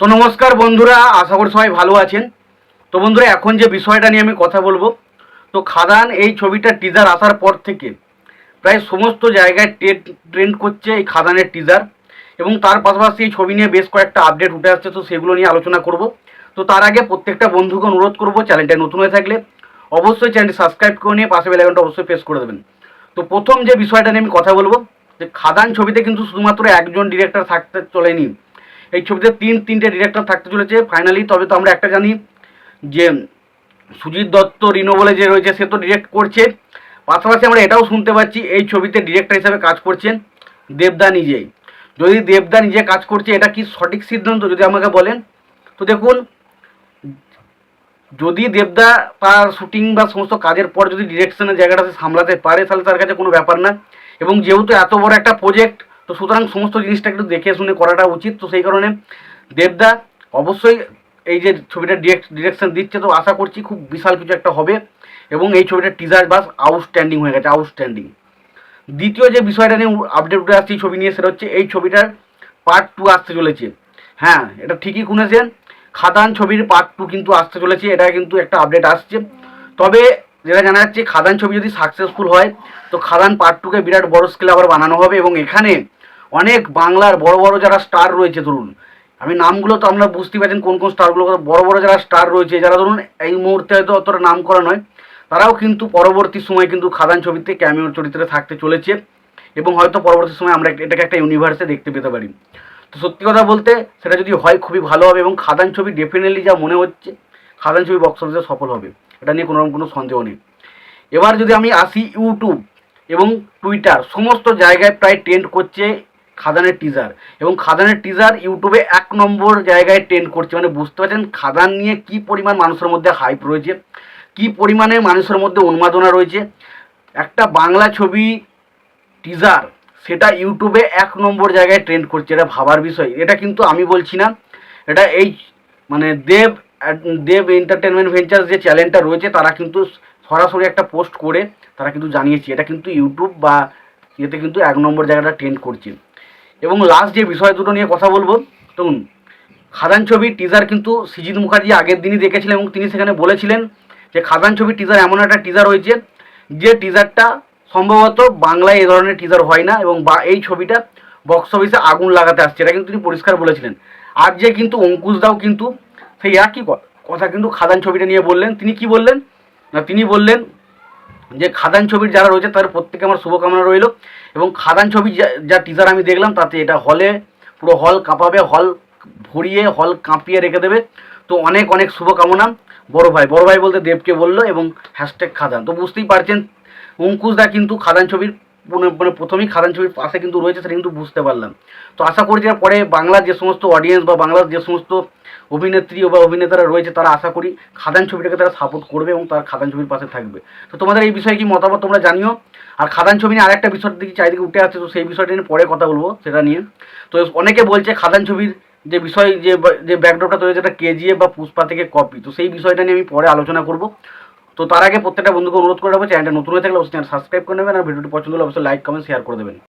তো নমস্কার বন্ধুরা, আশা করি সবাই ভালো আছেন। তো বন্ধুরা, এখন যে বিষয়টা নিয়ে আমি কথা বলবো, তো খাদান এই ছবিটা টিজার আসার পর থেকে প্রায় সমস্ত জায়গায় ট্রেন্ড করছে এই খাদানের টিজার, এবং তার পাশাপাশি এই ছবি নিয়ে বেশ কয়েকটা আপডেট উঠে আসছে। তো সেগুলো নিয়ে আলোচনা করব। তো তার আগে প্রত্যেকটা বন্ধুকে অনুরোধ করবো, চ্যানেলটা নতুন হয়ে থাকলে অবশ্যই চ্যানেলটি সাবস্ক্রাইব করে নিয়ে পাশে বেল আইকনটা অবশ্যই প্রেস করে দেবেন। তো প্রথম যে বিষয়টা নিয়ে আমি কথা বলবো, যে খাদান ছবিতে কিন্তু শুধুমাত্র একজন ডিরেক্টর থাকতে চলেনি, এই ছবিতে তিনটে ডিরেক্টর থাকতে চলেছে ফাইনালি। তবে তো আমরা একটা জানি যে সুজিত দত্ত রিনো বলে যে রয়েছে, সে তো ডিরেক্ট করছে। পাশাপাশি আমরা এটাও শুনতে পাচ্ছি এই ছবিতে ডিরেক্টর হিসাবে কাজ করছেন দেবদা নিজেই। যদি দেবদা নিজে কাজ করছে, এটা কি সঠিক সিদ্ধান্ত যদি আমাকে বলেন? তো দেখুন, যদি দেবদা তার শুটিং বা সমস্ত কাজের পর যদি ডিরেকশনের জায়গাটাতে সামলাতে পারে, তাহলে তার কাছে কোনো ব্যাপার না। এবং যেহেতু এত বড় একটা প্রজেক্ট, তো সুতরাং সমস্ত জিনিসটা একটু দেখে শুনে করাটা উচিত। তো সেই কারণে দেবদা অবশ্যই এই যে ছবিটা ডিরেকশন দিচ্ছে, তো আশা করছি খুব বিশাল কিছু একটা হবে। এবং এই ছবিটার টিজার বাস আউটস্ট্যান্ডিং হয়ে গেছে, আউটস্ট্যান্ডিং। দ্বিতীয় যে বিষয়টা নিয়ে আপডেট উঠে আসছে এই ছবি নিয়ে, সেটা হচ্ছে এই ছবিটার পার্ট 2 আসতে চলেছে। হ্যাঁ, এটা ঠিকই শুনেছেন, খাদান ছবির পার্ট 2 কিন্তু আসতে চলেছে, এটা কিন্তু একটা আপডেট আসছে। তবে যেটা জানা যাচ্ছে, খাদান ছবি যদি সাকসেসফুল হয়, তো খাদান পার্ট 2কে বিরাট বড় স্কেলে আবার বানানো হবে। এবং এখানে অনেক বাংলার বড় বড় যারা স্টার রয়েছে, ধরুন আমি নামগুলো তো আমরা বুঝতে পারছেন কোন কোন স্টারগুলো, বড় বড় যারা স্টার রয়েছে, যারা ধরুন এই মুহূর্তে হয়তো অতটা নাম করা নয়, তারাও কিন্তু পরবর্তী সময় কিন্তু খাদান ছবিতে ক্যামিও চরিত্রে থাকতে চলেছে। এবং হয়তো পরবর্তী সময় আমরা এটাকে একটা ইউনিভার্সে দেখতে পেতে পারি। তো সত্যি কথা বলতে, সেটা যদি হয় খুবই ভালো হবে। এবং খাদান ছবি ডেফিনেটলি যা মনে হচ্ছে, খাদান ছবি বক্স অফিসে সফল হবে, এটা নিয়ে কোনোরকম কোনো সন্দেহ নেই। এবার যদি আমি আসি, ইউটিউব এবং টুইটার সমস্ত জায়গায় প্রায় ট্রেন্ড করছে খাদানের টিজার। এবং খাদানের টিজার ইউটিউবে 1 নম্বর জায়গায় ট্রেন্ড করছে। মানে বুঝতে পারছেন খাদান নিয়ে কী পরিমাণ মানুষের মধ্যে হাইপ রয়েছে, কী পরিমাণে মানুষের মধ্যে উন্মাদনা রয়েছে। একটা বাংলা ছবি টিজার, সেটা ইউটিউবে 1 নম্বর জায়গায় ট্রেন্ড করছে, এটা ভাবার বিষয়। এটা কিন্তু আমি বলছি না, এটা এই মানে দেব দেব এন্টারটেনমেন্ট ভেঞ্চার্স যে চ্যানেলটা রয়েছে, তারা কিন্তু সরাসরি একটা পোস্ট করে তারা কিন্তু জানিয়েছে, এটা কিন্তু ইউটিউব বা ইয়েতে কিন্তু 1 নম্বর জায়গাটা ট্রেন্ড করছে। এবং লাস্ট যে বিষয় দুটো নিয়ে কথা বলবো, দেখুন খাদান ছবির টিজার কিন্তু সৃজিত মুখার্জি আগের দিনই দেখেছিলেন, এবং তিনি সেখানে বলেছিলেন যে খাদান ছবির টিজার এমন একটা টিজার হয়েছে যে টিজারটা সম্ভবত বাংলায় এই ধরনের টিজার হয় না, এবং বা এই ছবিটা বক্স অফিসে আগুন লাগাতে আসছে, এটা কিন্তু তিনি পরিষ্কার বলেছিলেন। আর যে কিন্তু অঙ্কুশ দাও কিন্তু সেই একই কথা কিন্তু খাদান ছবিটা নিয়ে বললেন। তিনি কি বললেন না, তিনি বললেন যে খাদান ছবির যারা রয়েছে তাদের প্রত্যেকে আমার শুভকামনা রইল। এবং খাদান ছবি যা টিজার আমি দেখলাম, তাতে এটা হলে পুরো হল কাঁপাবে, হল ভরিয়ে হল কাঁপিয়ে রেখে দেবে। তো অনেক অনেক শুভকামনা। বড় ভাই বলতে দেবকে বললো, এবং হ্যাশট্যাগ খাদান। তো বুঝতেই পারছেন অঙ্কুশ দা কিন্তু খাদান ছবির মানে প্রথমেই খাদান ছবির পাশে কিন্তু রয়েছে, সেটা কিন্তু বুঝতে পারলাম। তো আশা করি যে পরে বাংলার যে সমস্ত অডিয়েন্স বা বাংলার যে সমস্ত অভিনেত্রী বা অভিনেতারা রয়েছে, তারা আশা করি খাদান ছবিটাকে তারা সাপোর্ট করবে এবং তার খাদান ছবির পাশে থাকবে। তো তোমাদের এই বিষয়ে কি মতামত তোমরা জানিও। আর খাদান ছবি নিয়ে আরেকটা বিষয়ের দিকে চারিদিকে উঠে আসছে, তো সেই বিষয়টা নিয়ে পরে কথা বলবো সেটা নিয়ে। তো অনেকে বলছে খাদান ছবির যে বিষয় যে ব্যাকড্রপটা তৈরি হয়েছে, এটা কেজিএফ বা পুষ্পা থেকে কপি। তো সেই বিষয়টা নিয়ে আমি পরে আলোচনা করব। তো তার আগে প্রত্যেকটা বন্ধুকে অনুরোধ করে রাখবো, চ্যানেলটা নতুন হয়ে থাকলে অবশ্যই চ্যানেল সাবস্ক্রাইব করে নেবেন, আর ভিডিওটি পছন্দ হলে অবশ্যই লাইক কমেন্ট শেয়ার করে দেবেন।